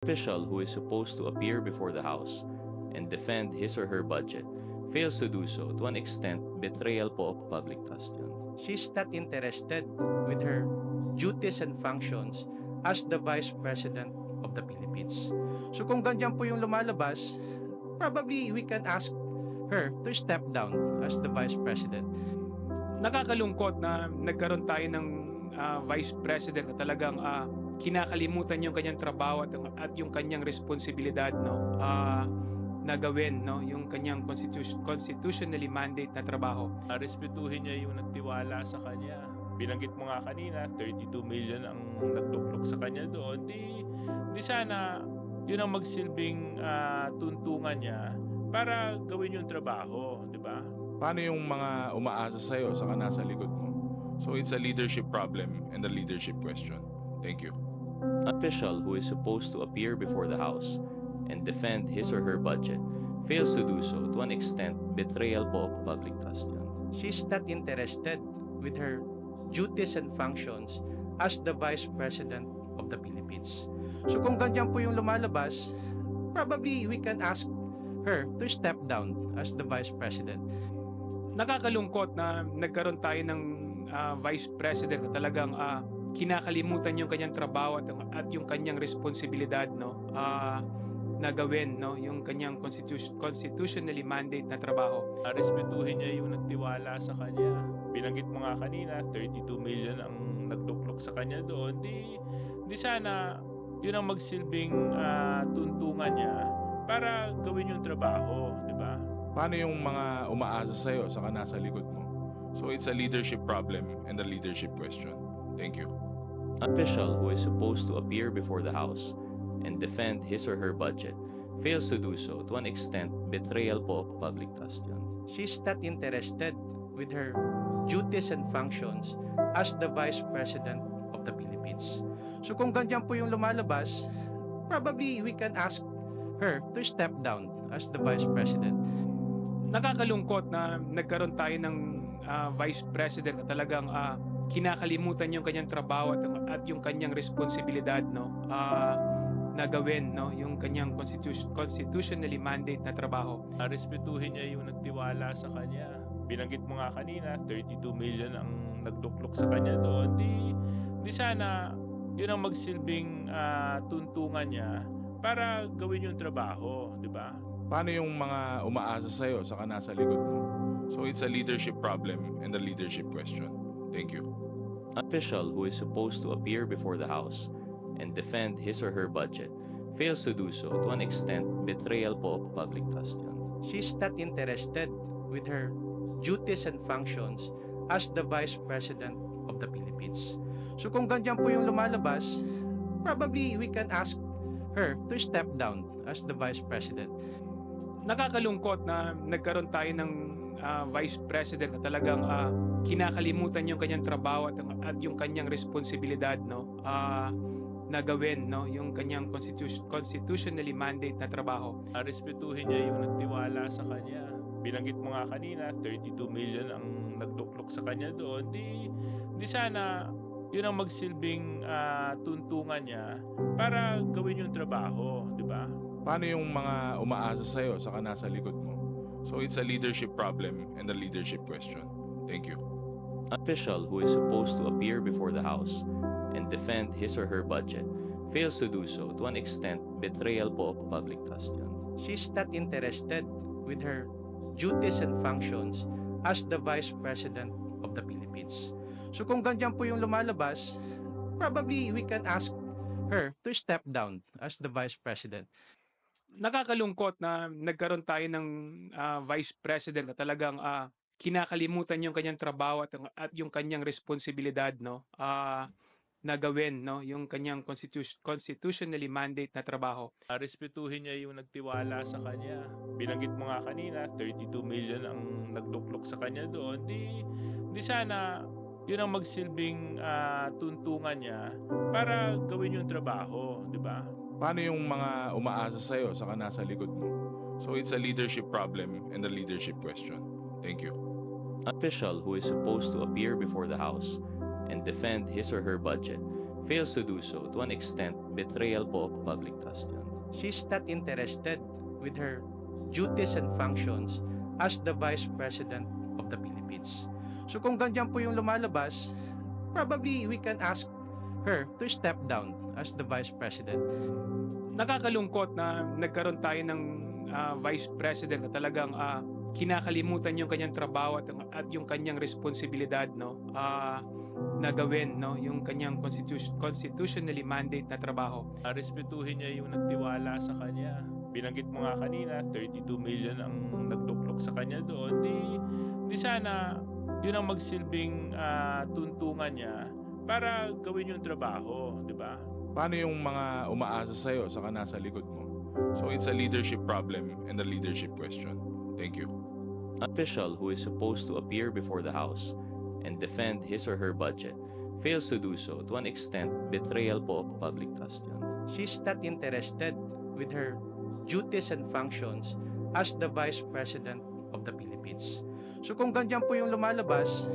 Official who is supposed to appear before the House and defend his or her budget fails to do so, to an extent, betrayal po of public trust yun. She's not interested with her duties and functions as the Vice President of the Philippines. So kung ganyan po yung lumalabas, probably we can ask her to step down as the Vice President. Nakakalungkot na nagkaroon tayo ng Vice President na talagang kinakalimutan yung kanyang trabaho at yung kanyang responsibilidad na gawin yung kanyang constitutionally mandate na trabaho. Respetuhin niya yung nagtiwala sa kanya. Binanggit mo nga kanina, 32 million ang nagtuklok sa kanya doon. Di sana yun ang magsilbing tuntungan niya para gawin yung trabaho, di ba? Paano yung mga umaasa sa'yo sa nasa likod mo? So it's a leadership problem and a leadership question. Thank you. Official who is supposed to appear before the House and defend his or her budget fails to do so, to an extent, betrayal po of public trust yun. She's not interested with her duties and functions as the Vice President of the Philippines. So kung ganyan po yung lumalabas, probably we can ask her to step down as the Vice President. Nakakalungkot na nagkaroon tayo ng Vice President na talagang kinakalimutan yung kanyang trabaho at yung kanyang responsibilidad na gawin yung kanyang constitutionally mandate na trabaho. Respetuhin niya yung nagtiwala sa kanya. Binanggit mo nga kanina, 32 million ang nagtuklok sa kanya doon. Di sana yun ang magsilbing tuntungan niya para gawin yung trabaho, di ba? Paano yung mga umaasa sa'yo sa nasa likod mo? So it's a leadership problem and a leadership question. Thank you. Official who is supposed to appear before the House and defend his or her budget fails to do so, to an extent, betrayal po of public trust yun. She's not interested with her duties and functions as the Vice President of the Philippines. So kung ganyan po yung lumalabas, probably we can ask her to step down as the Vice President. Nakakalungkot na nagkaroon tayo ng Vice President na talagang kinakalimutan yung kanyang trabaho at yung kanyang responsibilidad na gawin yung kanyang constitutionally mandate na trabaho. Respetuhin niya yung nagtiwala sa kanya. Binanggit mo nga kanina, 32 million ang nagtuklok sa kanya doon. Di sana yun ang magsilbing tuntungan niya para gawin yung trabaho, di ba? Paano yung mga umaasa sa'yo sa nasa likod mo? So it's a leadership problem and a leadership question. Thank you. Official who is supposed to appear before the House and defend his or her budget fails to do so, to an extent, betrayal po of public trust yun. She's not interested with her duties and functions as the Vice President of the Philippines. So kung ganyan po yung lumalabas, probably we can ask her to step down as the Vice President. Nakakalungkot na nagkaroon tayo ng Vice President na talagang kinakalimutan yung kanyang trabaho at yung kanyang responsibilidad na gawin yung kanyang constitutionally mandate na trabaho. Respetuhin niya yung nagtiwala sa kanya. Binanggit mo nga kanina, 32 million ang nagtuklok sa kanya doon. Di sana yun ang magsilbing tuntungan niya para gawin yung trabaho, di ba? Paano yung mga umaasa sa'yo sa nasa likod mo? So it's a leadership problem and a leadership question. Thank you. Official who is supposed to appear before the House and defend his or her budget fails to do so, to an extent, betrayal po of public trust yun. She's not interested with her duties and functions as the Vice President of the Philippines. So kung ganyan po yung lumalabas, probably we can ask her to step down as the Vice President. Nakakalungkot na nagkaroon tayo ng Vice President na talagang kinakalimutan yung kanyang trabaho at yung kanyang responsibilidad na gawin yung kanyang constitutionally mandate na trabaho. Respetuhin niya yung nagtiwala sa kanya. Binanggit mo nga kanina, 32 million ang nagtuklok sa kanya doon. Di sana yun ang magsilbing tuntungan niya para gawin yung trabaho, di ba? Paano yung mga umaasa sa'yo sa nasa likod mo? So it's a leadership problem and a leadership question. Thank you. Official who is supposed to appear before the House and defend his or her budget fails to do so, to an extent, betrayal po of public trust yun. She's not interested with her duties and functions as the Vice President of the Philippines. So kung ganyan po yung lumalabas, probably we can ask her to step down as the Vice President. Nakakalungkot na nagkaroon tayo ng Vice President na talagang kinakalimutan yung kanyang trabaho at yung kanyang responsibilidad, no, na gawin, no, yung kanyang constitutionally mandate na trabaho. Respetuhin niya yung nagtiwala sa kanya. Binanggit mo nga kanina, 32 million ang nagtuklok sa kanya doon. Di sana yun ang magsilbing tuntungan niya para gawin yung trabaho, di ba? Paano yung mga umaasa sa'yo saka nasa likod mo? So it's a leadership problem and a leadership question. Thank you. An official who is supposed to appear before the House and defend his or her budget fails to do so, to an extent, betrayal po of public trust yun. She's not interested with her duties and functions as the Vice President of the Philippines. So kung ganyan po yung lumalabas,